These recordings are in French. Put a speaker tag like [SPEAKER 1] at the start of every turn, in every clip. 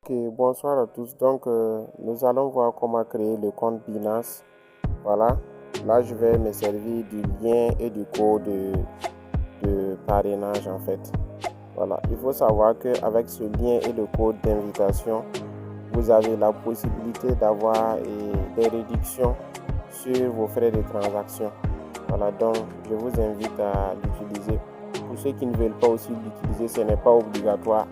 [SPEAKER 1] Ok, bonsoir à tous. Donc, nous allons voir comment créer le compte Binance. Voilà. Là, je vais me servir du lien et du code de parrainage en fait. Voilà. Il faut savoir qu'avec ce lien et le code d'invitation, vous avez la possibilité d'avoir des réductions sur vos frais de transaction. Voilà. Donc, je vous invite à l'utiliser. Pour ceux qui ne veulent pas aussi l'utiliser, ce n'est pas obligatoire.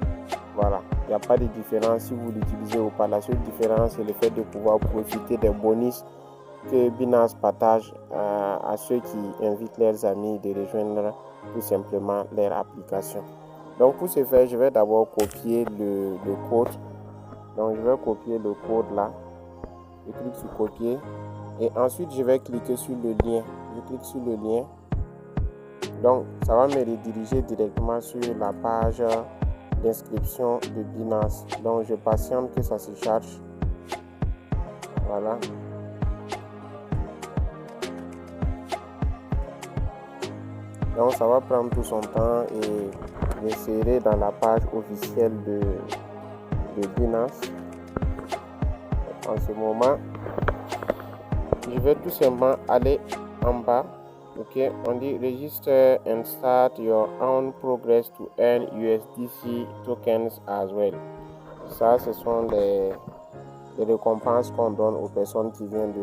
[SPEAKER 1] Voilà, il n'y a pas de différence si vous l'utilisez ou pas. La seule différence, c'est le fait de pouvoir profiter des bonus que Binance partage à ceux qui invitent leurs amis de rejoindre tout simplement leur application. Donc pour ce faire, je vais d'abord copier le code. Donc je vais copier le code là. Je clique sur copier et ensuite je vais cliquer sur le lien. Je clique sur le lien. Donc ça va me rediriger directement sur la page d'inscription de Binance. Donc je patiente que ça se charge. Voilà. Donc ça va prendre tout son temps et je serai dans la page officielle de Binance. En ce moment, je vais tout simplement aller en bas. Ok, on dit register and start your own progress to earn USDC tokens as well. Ça, ce sont les récompenses qu'on donne aux personnes qui viennent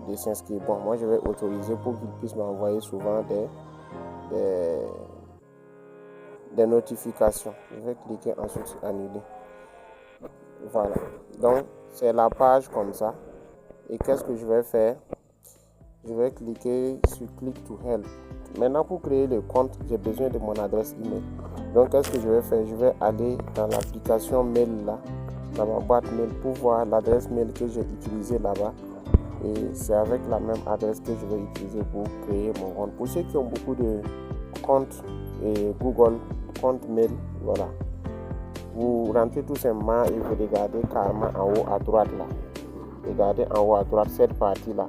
[SPEAKER 1] de s'inscrire. Bon, moi, je vais autoriser pour qu'ils puissent m'envoyer souvent des notifications. Je vais cliquer ensuite sur annuler. Voilà. Donc, c'est la page comme ça. Et qu'est-ce que je vais faire? Je vais cliquer sur Click to Help. Maintenant, pour créer le compte, j'ai besoin de mon adresse email. Donc, qu'est-ce que je vais faire? Je vais aller dans l'application mail là, dans ma boîte mail pour voir l'adresse mail que j'ai utilisée là-bas. Et c'est avec la même adresse que je vais utiliser pour créer mon compte. Pour ceux qui ont beaucoup de comptes Google, compte mail, voilà. Vous rentrez tout simplement et vous regardez carrément en haut à droite là. Regardez en haut à droite cette partie là.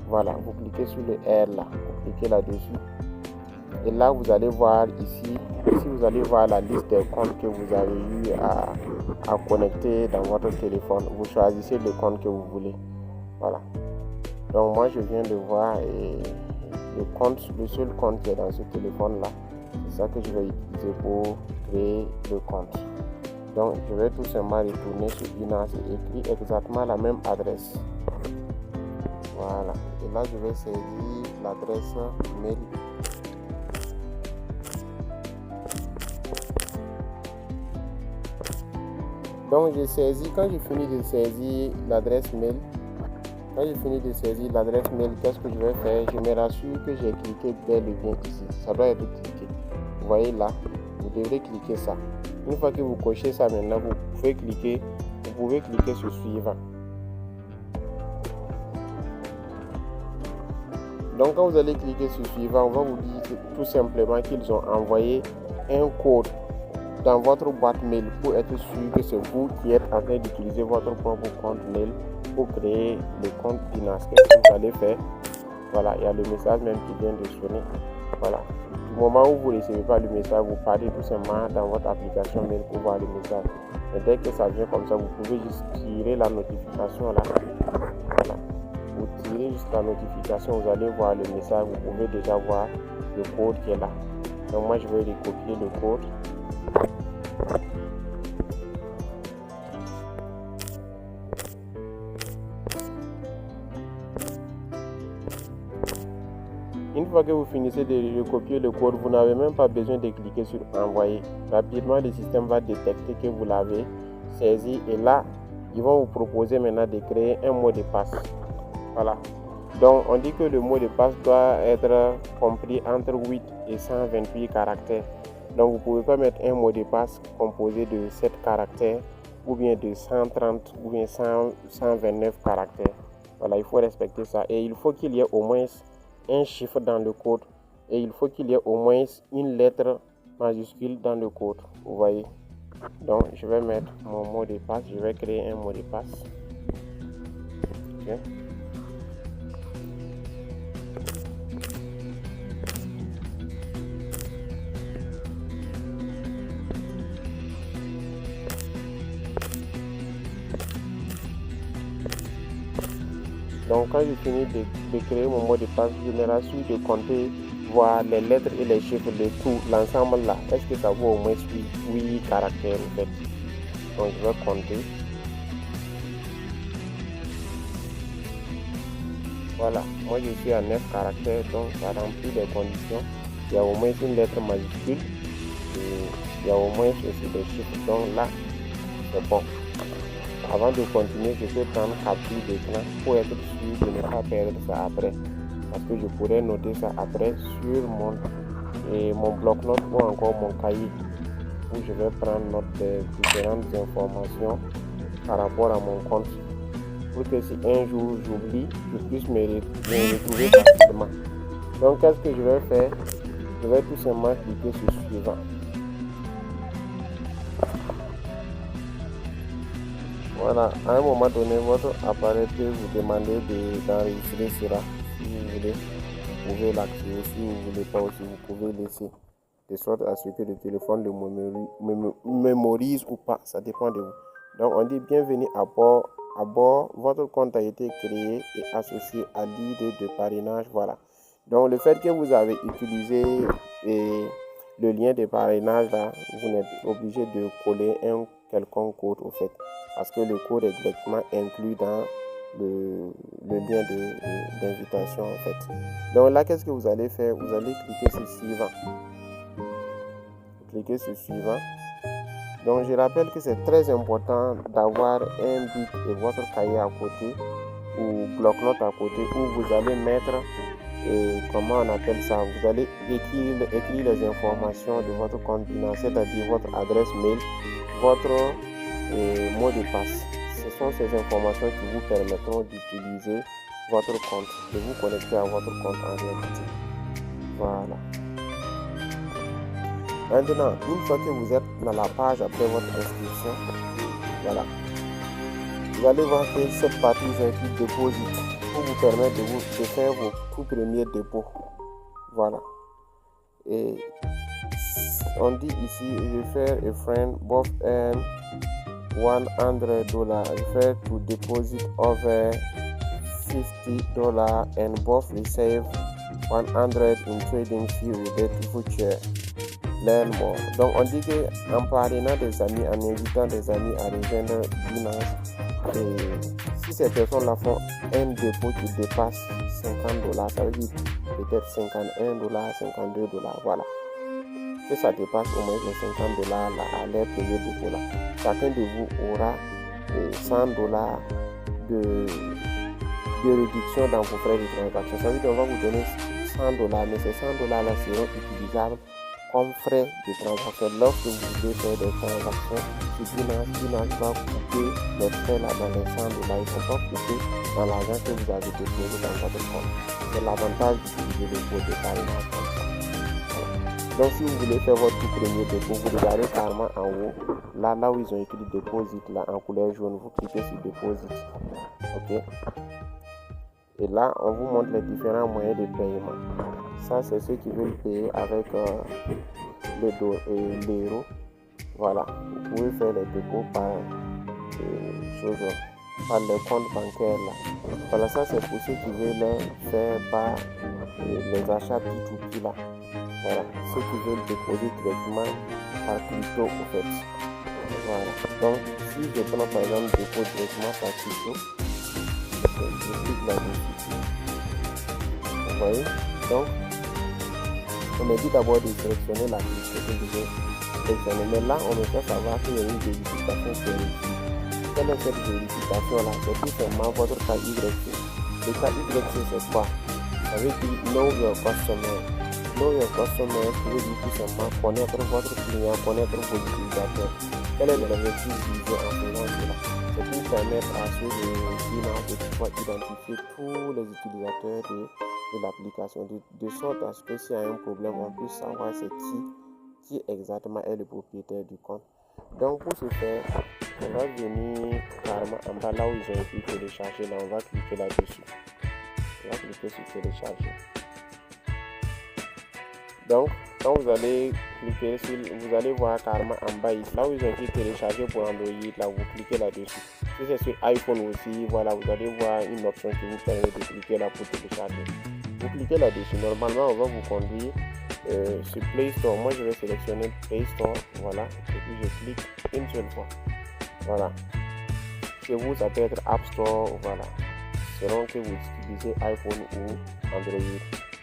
[SPEAKER 1] Voilà, vous cliquez sur le R là, vous cliquez là-dessus. Et là, vous allez voir ici, vous allez voir la liste des comptes que vous avez eu à connecter dans votre téléphone. Vous choisissez le compte que vous voulez. Voilà. Donc moi, je viens de voir le seul compte qui est dans ce téléphone là. C'est ça que je vais utiliser pour créer le compte. Donc, je vais tout simplement retourner sur Binance et écrire exactement la même adresse. Voilà. Et là, je vais saisir l'adresse mail. Donc, je saisis, quand j'ai fini de saisir l'adresse mail, qu'est-ce que je vais faire? Je me rassure que j'ai cliqué dès le lien ici. Ça doit être cliqué. Vous voyez là, vous devrez cliquer ça. Une fois que vous cochez ça maintenant, vous pouvez cliquer sur suivant. Donc quand vous allez cliquer sur suivant, on va vous dire tout simplement qu'ils ont envoyé un code dans votre boîte mail pour être sûr que c'est vous qui êtes en train d'utiliser votre propre compte mail pour créer le compte Binance. Qu'est-ce que vous allez faire? Voilà, il y a le message même qui vient de sonner. Voilà. Du moment où vous ne recevez pas le message, vous partez tout simplement dans votre application mail pour voir le message. Et dès que ça vient comme ça, vous pouvez juste tirer la notification là. Voilà. Vous tirez juste la notification, vous allez voir le message, vous pouvez déjà voir le code qui est là. Donc moi je vais recopier le code. Une fois que vous finissez de recopier le code, vous n'avez même pas besoin de cliquer sur envoyer. Rapidement, le système va détecter que vous l'avez saisi et là, ils vont vous proposer maintenant de créer un mot de passe. Voilà. Donc, on dit que le mot de passe doit être compris entre 8 et 128 caractères. Donc, vous ne pouvez pas mettre un mot de passe composé de 7 caractères ou bien de 130 ou bien 129 caractères. Voilà, il faut respecter ça. Et il faut qu'il y ait au moins un chiffre dans le code et il faut qu'il y ait au moins une lettre majuscule dans le code. Vous voyez. Donc, je vais mettre mon mot de passe. Je vais créer un mot de passe. Ok. Donc quand je finis de créer mon mot de passe, je me rassure de compter, voir les lettres et les chiffres de tout l'ensemble là. Est-ce que ça vaut au moins 8 caractères en fait? Donc je vais compter. Voilà, moi je suis à 9 caractères, donc ça remplit les conditions. Il y a au moins une lettre majuscule et il y a au moins aussi des chiffres. Donc là, c'est bon. Avant de continuer, je peux prendre capture d'écran pour être sûr de ne pas perdre ça après. Parce que je pourrais noter ça après sur mon bloc-notes ou encore mon cahier où je vais prendre note des différentes informations par rapport à mon compte. Pour que si un jour j'oublie, je puisse me retrouver facilement. Donc qu'est-ce que je vais faire? Je vais tout simplement cliquer sur suivant. Voilà, à un moment donné, votre appareil peut vous demander d'enregistrer cela. Si vous voulez, vous pouvez l'activer. Si vous ne voulez pas aussi, vous pouvez laisser. De sorte à ce que le téléphone le mémorise ou pas. Ça dépend de vous. Donc on dit bienvenue à bord. À bord, votre compte a été créé et associé à l'idée de parrainage. Voilà. Donc le fait que vous avez utilisé le lien de parrainage là, vous n'êtes obligé de coller un quelconque code au fait. Parce que le code est directement inclus dans le lien d'invitation en fait. Donc là, qu'est-ce que vous allez faire? Vous allez cliquer sur suivant. Cliquez sur suivant. Donc je rappelle que c'est très important d'avoir un bic et votre cahier à côté ou bloc-notes à côté où vous allez mettre comment on appelle ça, vous allez écrire les informations de votre compte Binance, c'est-à-dire votre adresse mail, votre mot de passe. Ce sont ces informations qui vous permettront d'utiliser votre compte, de vous connecter à votre compte en réalité. Voilà. Maintenant, une fois que vous êtes dans la page après votre inscription, voilà, vous allez voir que cette partie est écrite déposit pour vous permettre de faire vos tout premiers dépôts. Voilà. Et on dit ici, refer a friend, both earn $100, refer to deposit over $50 and both receive 100 in trading fee related to future. Learn more. Donc on dit qu'en parrainant des amis, en invitant des amis à rejoindre Binance, et si ces personnes-là font un dépôt qui dépasse $50, ça veut dire peut-être $51, $52, voilà. Que ça dépasse au moins les $50 là, à leur premier dépôt là. Chacun de vous aura $100 de réduction dans vos frais de transaction. Ça veut dire qu'on va vous donner $100, mais ces $100 là seront utilisables comme frais de transaction. Lorsque vous voulez faire des transactions sur Binance va couper les frais là dans les $100. Ils ne sont pas coupés dans l'argent que vous avez déposé dans votre compte. C'est l'avantage d'utiliser le code de parrainage comme ça. Donc si vous voulez faire votre tout premier dépôt, vous regardez carrément en haut, là où ils ont écrit deposit là en couleur jaune, vous cliquez sur deposit. Ok. Et là, on vous montre les différents moyens de paiement. Ça, c'est ceux qui veulent payer avec l'euro. Voilà, vous pouvez faire les dépôts par les comptes bancaires là. Voilà, ça c'est pour ceux qui veulent faire par les achats P2P là. Voilà, ceux qui veulent déposer directement par crypto au fait. Voilà, donc si je prends par exemple dépôt directement par crypto, je clique là-dessus. Vous voyez, donc on me dit d'abord de sélectionner la crypto que je veux sélectionner, mais là on me fait savoir qu'il y a une vérification vérifiée. Quelle est cette vérification là? C'est tout simplement votre KYC. Le KYC c'est quoi? Ça veut dire know your customer. Know your customer, ça veut dire tout simplement connaître votre client, connaître vos utilisateurs. Quel est l'objectif visé en faisant cela? C'est pour permettre à ceux de Binance de pouvoir identifier tous les utilisateurs de l'application, de sorte à ce que s'il y a un problème, on puisse savoir c'est qui exactement est le propriétaire du compte. Donc pour ce faire, on va venir carrément en bas là où ils ont écrit télécharger, là on va cliquer là-dessus. On va cliquer sur télécharger. Donc, quand Quand vous allez cliquer sur, vous allez voir carrément en bas ici, là où ils ont été téléchargés pour Android, là vous cliquez là-dessus. Si c'est sur iPhone aussi, voilà, vous allez voir une option qui vous permet de cliquer là pour télécharger. Vous cliquez là-dessus. Normalement, on va vous conduire sur Play Store. Moi, je vais sélectionner Play Store, voilà, et puis je clique une seule fois. Voilà. Chez vous, ça peut être App Store, voilà, selon que vous utilisez iPhone ou Android.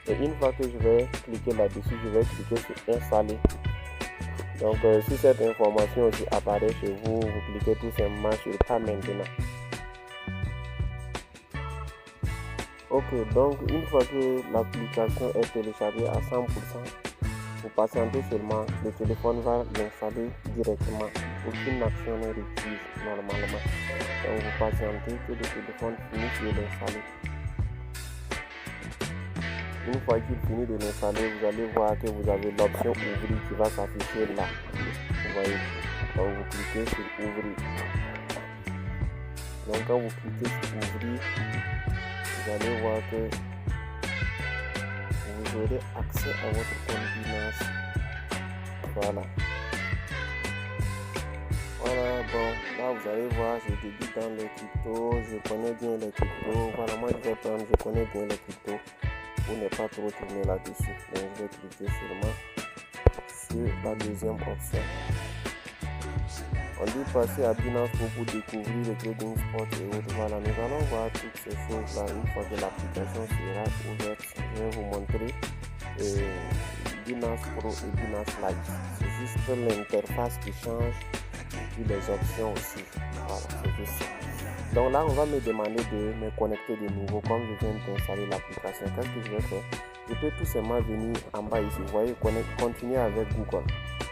[SPEAKER 1] Et une fois que je vais cliquer là-dessus, je vais cliquer sur Installer. Donc, si cette information aussi apparaît chez vous, vous cliquez tout simplement sur Pas maintenant. Ok, donc une fois que l'application est téléchargée à 100%, vous patientez seulement, le téléphone va l'installer directement. Aucune action n'est requise normalement. Donc vous patientez que le téléphone finisse de l'installer. Une fois qu'il finit de l'installer, vous allez voir que vous avez l'option ouvrir qui va s'afficher là. Vous voyez, donc vous cliquez sur ouvrir. Donc quand vous cliquez sur ouvrir, vous allez voir que vous aurez accès à votre compte Binance. Voilà. Voilà, bon, là vous allez voir, je débute dans les cryptos, je connais bien les cryptos. Voilà, moi je vais prendre, je connais bien les cryptos pour ne pas trop tourner là-dessus. Donc je vais cliquer seulement sur la deuxième option. On dit passer à Binance pour découvrir le trading spot et autres. Voilà, nous allons voir toutes ces choses-là une fois que l'application sera ouverte. Je vais vous montrer Binance Pro et Binance Lite. C'est juste l'interface qui change et les options aussi. Voilà, c'est juste ça. Donc là, on va me demander de me connecter de nouveau comme je viens d'installer l'application. Qu'est-ce que je vais faire? Je peux tout simplement venir en bas ici. Vous voyez, continuer avec Google.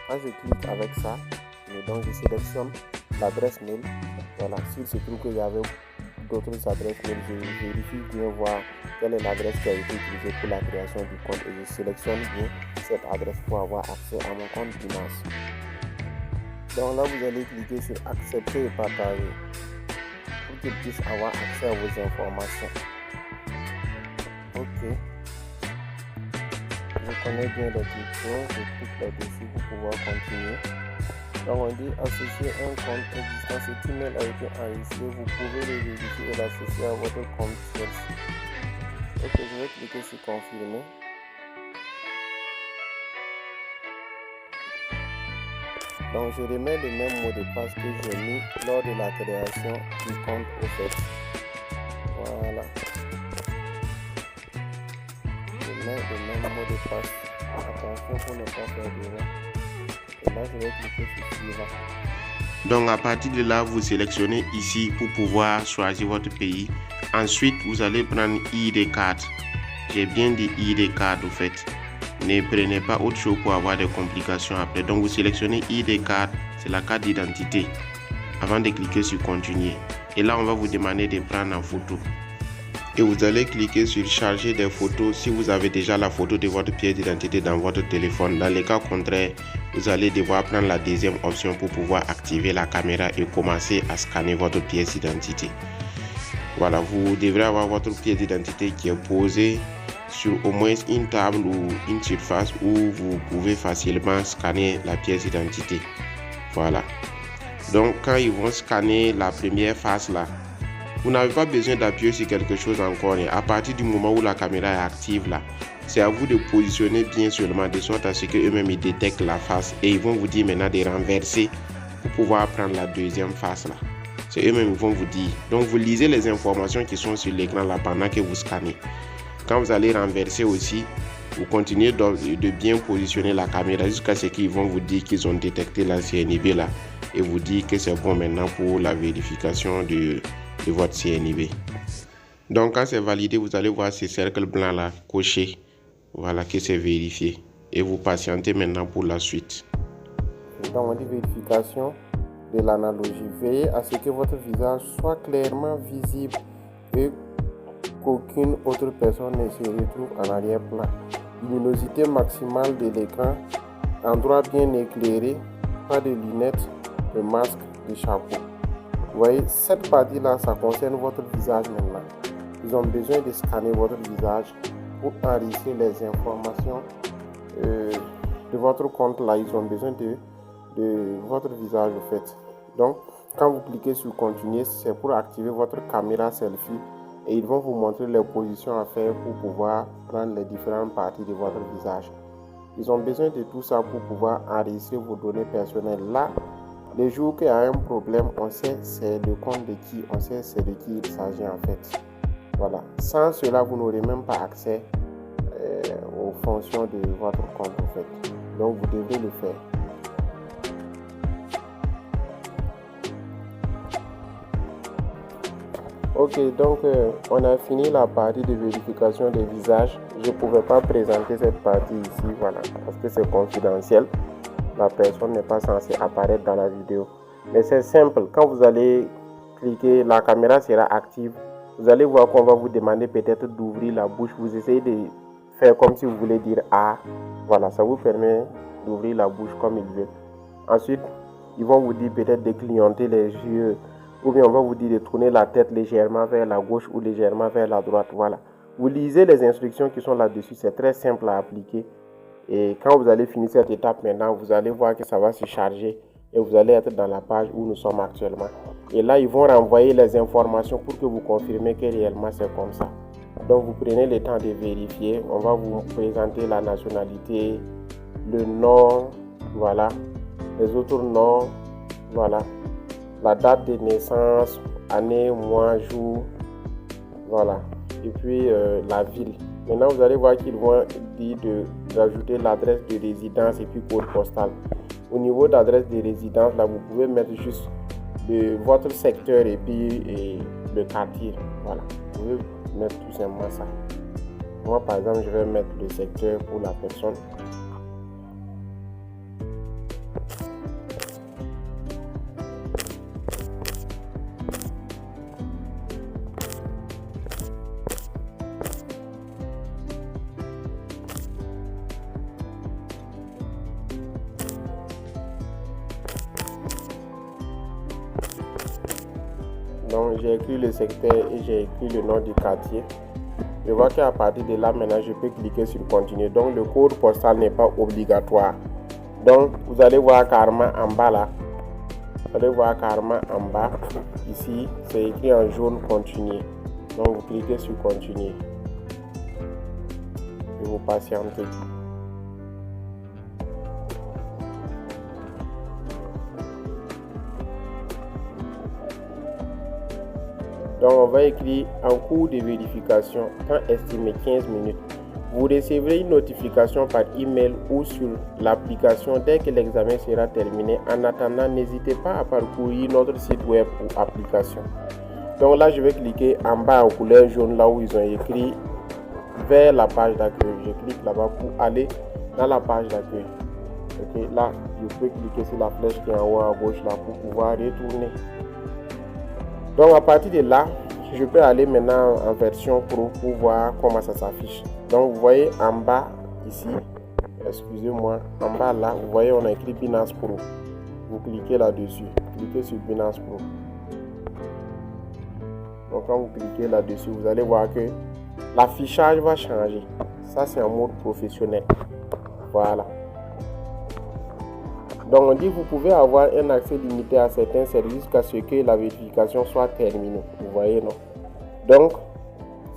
[SPEAKER 1] Quand je clique avec ça, donc je sélectionne l'adresse mail. Voilà, s'il se trouve qu'il y avait d'autres adresses mail, je vérifie bien voir quelle est l'adresse qui a été utilisée pour la création du compte et je sélectionne bien cette adresse pour avoir accès à mon compte Binance. Donc là, vous allez cliquer sur accepter et partager pour qu'ils puissent avoir accès à vos informations. Ok. Je connais bien les cryptos, je clique là-dessus pour pouvoir continuer. Donc on dit associer un compte existant. Cet email a été enregistré. Vous pouvez le vérifier et l'associer à votre compte celle-ci. Ok, je vais cliquer sur confirmer. Donc je remets le même mot de passe que j'ai mis lors de la création du compte au fait. Voilà. Je mets le même mot de passe. Attention pour ne pas faire d'erreur. Et là, je vais cliquer sur suivant.
[SPEAKER 2] Donc à partir de là, vous sélectionnez ici pour pouvoir choisir votre pays. Ensuite, vous allez prendre ID card. J'ai bien dit ID card au fait. Ne prenez pas autre chose pour avoir des complications après. Donc vous sélectionnez ID card, c'est la carte d'identité. Avant de cliquer sur continuer. Et là, on va vous demander de prendre en photo. Et vous allez cliquer sur charger des photos si vous avez déjà la photo de votre pièce d'identité dans votre téléphone. Dans le cas contraire, vous allez devoir prendre la deuxième option pour pouvoir activer la caméra et commencer à scanner votre pièce d'identité. Voilà, vous devrez avoir votre pièce d'identité qui est posée sur au moins une table ou une surface où vous pouvez facilement scanner la pièce d'identité. Voilà. Donc quand ils vont scanner la première face là, vous n'avez pas besoin d'appuyer sur quelque chose encore. Et à partir du moment où la caméra est active là, c'est à vous de positionner bien seulement de sorte à ce qu'eux-mêmes ils détectent la face et ils vont vous dire maintenant de renverser pour pouvoir prendre la deuxième face là. C'est eux-mêmes qui vont vous dire. Donc vous lisez les informations qui sont sur l'écran là pendant que vous scannez. Quand vous allez renverser aussi, vous continuez de bien positionner la caméra jusqu'à ce qu'ils vont vous dire qu'ils ont détecté la CNIB là et vous dire que c'est bon maintenant pour la vérification de votre CNIB. Donc quand c'est validé, vous allez voir ces cercles blancs là cochés. Voilà que c'est vérifié. Et vous patientez maintenant pour la suite.
[SPEAKER 1] Donc on dit vérification de l'analogie. Veillez à ce que votre visage soit clairement visible et qu'aucune autre personne ne se retrouve en arrière-plan. Luminosité maximale de l'écran, endroit bien éclairé, pas de lunettes, de masque, de chapeau. Vous voyez, cette partie-là, ça concerne votre visage maintenant. Ils ont besoin de scanner votre visage pour enregistrer les informations de de votre compte là, ils ont besoin de votre visage en fait. Donc, quand vous cliquez sur continuer, c'est pour activer votre caméra selfie et ils vont vous montrer les positions à faire pour pouvoir prendre les différentes parties de votre visage. Ils ont besoin de tout ça pour pouvoir enregistrer vos données personnelles. Là, le jour qu'il y a un problème, on sait c'est le compte de qui, on sait c'est de qui il s'agit en fait. Voilà. Sans cela, vous n'aurez même pas accès aux fonctions de votre compte en fait. Donc, vous devrez le faire. Ok, donc on a fini la partie de vérification des visages. Je ne pouvais pas présenter cette partie ici, voilà, parce que c'est confidentiel. La personne n'est pas censée apparaître dans la vidéo. Mais c'est simple, quand vous allez cliquer, la caméra sera active. Vous allez voir qu'on va vous demander peut-être d'ouvrir la bouche. Vous essayez de faire comme si vous voulez dire « Ah ». Voilà, ça vous permet d'ouvrir la bouche comme il veut. Ensuite, ils vont vous dire peut-être de clignoter les yeux. Ou bien on va vous dire de tourner la tête légèrement vers la gauche ou légèrement vers la droite. Voilà. Vous lisez les instructions qui sont là-dessus. C'est très simple à appliquer. Et quand vous allez finir cette étape maintenant, vous allez voir que ça va se charger. Et vous allez être dans la page où nous sommes actuellement. Et là, ils vont renvoyer les informations pour que vous confirmez que réellement c'est comme ça. Donc, vous prenez le temps de vérifier. On va vous présenter la nationalité, le nom, voilà. Les autres noms, voilà. La date de naissance, année, mois, jour, voilà. Et puis la ville. Maintenant, vous allez voir qu'ils vont dire d'ajouter l'adresse de résidence et puis code postal. Au niveau d'adresse de résidence, là, vous pouvez mettre juste votre secteur et puis le quartier. Voilà. Vous pouvez mettre tout simplement ça. Moi, par exemple, je vais mettre le secteur pour la personne. Donc j'ai écrit le secteur et j'ai écrit le nom du quartier. Je vois qu'à partir de là maintenant je peux cliquer sur continuer. Donc le code postal n'est pas obligatoire. Donc vous allez voir carrément en bas là. Vous allez voir carrément en bas. Ici c'est écrit en jaune continuer. Donc vous cliquez sur continuer. Et vous patientez. Donc on va écrire en cours de vérification, temps estimé 15 minutes. Vous recevrez une notification par email ou sur l'application dès que l'examen sera terminé. En attendant, n'hésitez pas à parcourir notre site web ou application. Donc là, je vais cliquer en bas en couleur jaune, là où ils ont écrit vers la page d'accueil. Je clique là-bas pour aller dans la page d'accueil. Ok, là, je peux cliquer sur la flèche qui est en haut à gauche là pour pouvoir retourner. Donc à partir de là, je peux aller maintenant en version pro pour voir comment ça s'affiche. Donc vous voyez en bas ici, excusez-moi, en bas là, vous voyez on a écrit Binance Pro. Vous cliquez là-dessus, cliquez sur Binance Pro. Donc quand vous cliquez là-dessus, vous allez voir que l'affichage va changer. Ça c'est en mode professionnel. Voilà. Donc on dit que vous pouvez avoir un accès limité à certains services jusqu'à ce que la vérification soit terminée. Vous voyez, non? Donc,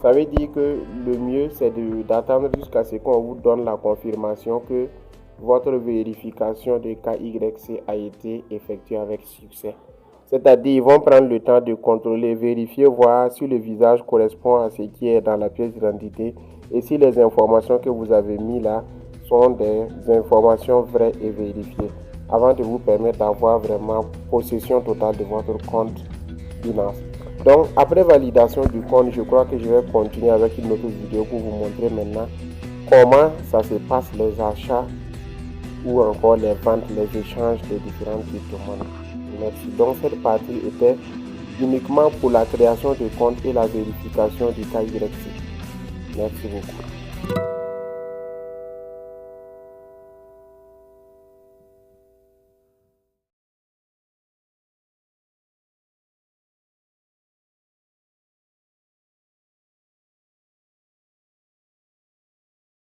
[SPEAKER 1] ça veut dire que le mieux c'est d'attendre jusqu'à ce qu'on vous donne la confirmation que votre vérification de KYC a été effectuée avec succès. C'est-à-dire ils vont prendre le temps de contrôler, vérifier, voir si le visage correspond à ce qui est dans la pièce d'identité et si les informations que vous avez mis là sont des informations vraies et vérifiées, avant de vous permettre d'avoir vraiment possession totale de votre compte Binance. Donc après validation du compte, je crois que je vais continuer avec une autre vidéo pour vous montrer maintenant comment ça se passe les achats ou encore les ventes, les échanges de différentes crypto-monnaies. Merci. Donc cette partie était uniquement pour la création de compte et la vérification du KYC. Merci beaucoup.